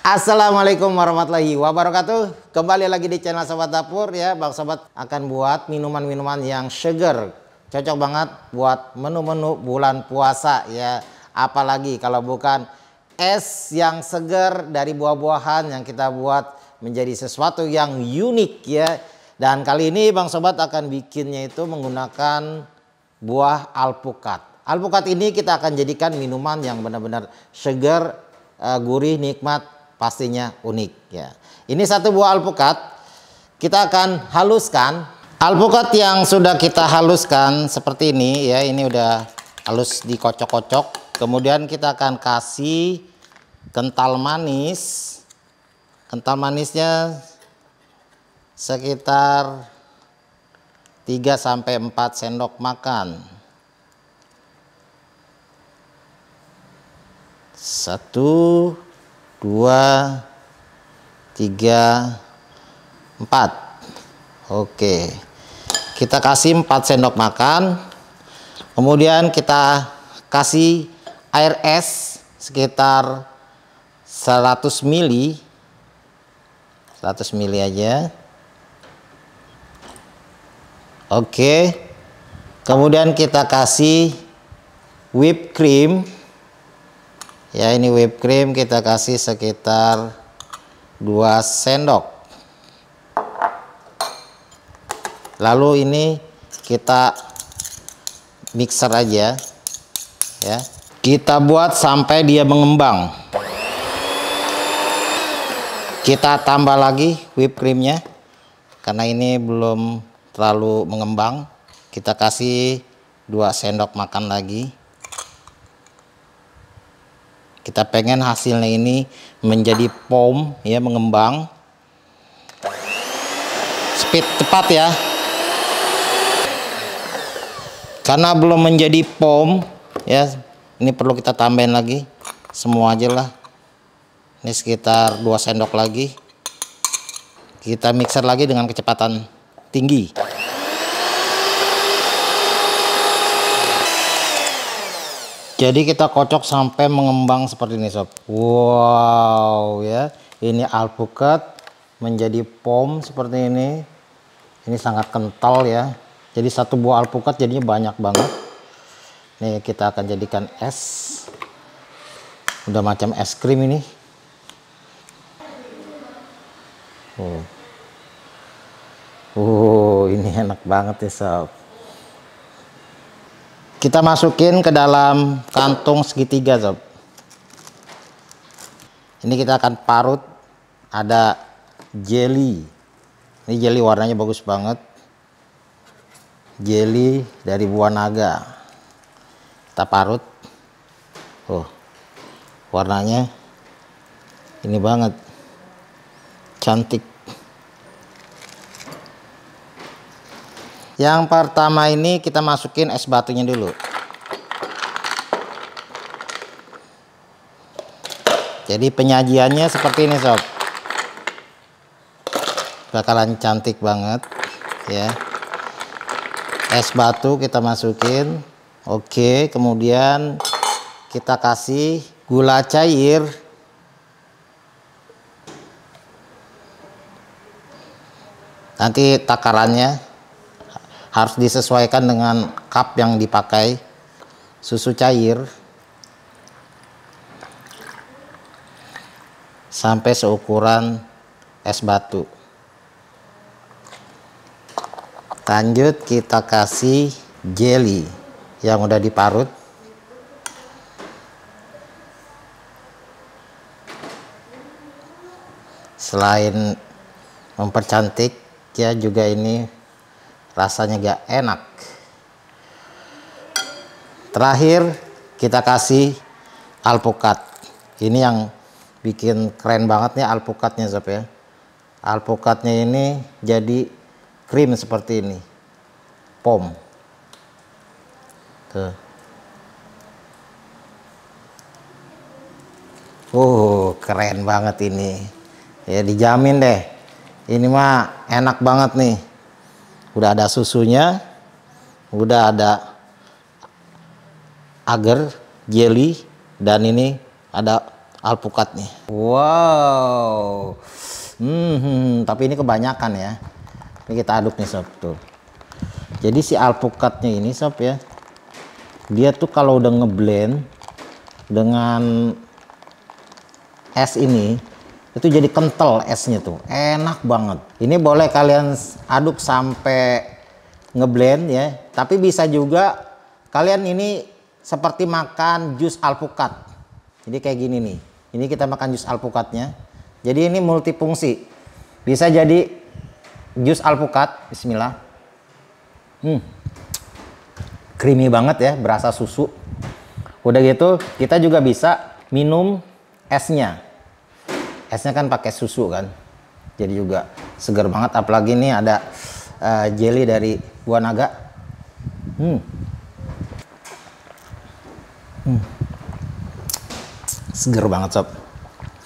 Assalamualaikum warahmatullahi wabarakatuh. Kembali lagi di channel Sobat Dapur ya. Bang Sobat akan buat minuman-minuman yang seger. Cocok banget buat menu-menu bulan puasa ya. Apalagi kalau bukan es yang seger dari buah-buahan yang kita buat menjadi sesuatu yang unik ya. Dan kali ini Bang Sobat akan bikinnya itu menggunakan buah alpukat. Alpukat ini kita akan jadikan minuman yang benar-benar seger, gurih, nikmat, pastinya unik ya. Ini satu buah alpukat. Kita akan haluskan. Alpukat yang sudah kita haluskan seperti ini ya. Ini udah halus dikocok-kocok. Kemudian kita akan kasih kental manis. Kental manisnya sekitar 3-4 sendok makan. 1, 2, 3, 4. Oke, kita kasih 4 sendok makan. Kemudian kita kasih air es sekitar 100 ml. 100 ml aja. Oke, kemudian kita kasih whipped cream. Ya, ini whipped cream kita kasih sekitar 2 sendok. Lalu ini kita mixer aja ya. Kita buat sampai dia mengembang. Kita tambah lagi whipped creamnya karena ini belum terlalu mengembang. Kita kasih 2 sendok makan lagi. Kita pengen hasilnya ini menjadi foam ya, mengembang. Speed cepat ya. Karena belum menjadi foam ya, ini perlu kita tambahin lagi. Semua aja lah. Ini sekitar 2 sendok lagi. Kita mixer lagi dengan kecepatan tinggi. Jadi kita kocok sampai mengembang seperti ini sob. Wow ya, ini alpukat menjadi foam seperti ini. Ini sangat kental ya. Jadi satu buah alpukat jadinya banyak banget. Nih kita akan jadikan es. Udah macam es krim ini. Ini enak banget ya sob. Kita masukin ke dalam kantung segitiga sob. Ini kita akan parut. Ada jelly. Ini jelly warnanya bagus banget. Jelly dari buah naga. Kita parut. Warnanya ini banget. Cantik. Yang pertama ini kita masukin es batunya dulu. Jadi penyajiannya seperti ini sob. Bakalan cantik banget ya. Es batu kita masukin. Oke, kemudian kita kasih gula cair. Nanti takarannya harus disesuaikan dengan cup yang dipakai. Susu cair sampai seukuran es batu. Lanjut kita kasih jelly yang udah diparut. Selain mempercantik ya, juga ini rasanya gak enak. Terakhir kita kasih alpukat. Ini yang bikin keren banget nih alpukatnya sob ya. Alpukatnya ini jadi krim seperti ini, foam. Tuh. Keren banget ini. Ya dijamin deh. Ini mah enak banget nih. Udah ada susunya, udah ada agar jelly, dan ini ada alpukat nih. Wow. Tapi ini kebanyakan ya. Ini kita aduk nih sob tuh. Jadi si alpukatnya ini sob ya, dia tuh kalau udah ngeblend dengan es ini, itu jadi kental esnya tuh, enak banget. Ini boleh kalian aduk sampai ngeblend ya, tapi bisa juga kalian ini seperti makan jus alpukat. Jadi kayak gini nih, ini kita makan jus alpukatnya. Jadi ini multifungsi, bisa jadi jus alpukat. Bismillah. Creamy banget ya, berasa susu. Udah gitu kita juga bisa minum esnya. Esnya kan pakai susu kan, jadi juga segar banget. Apalagi ini ada jelly dari buah naga. Segar banget sob.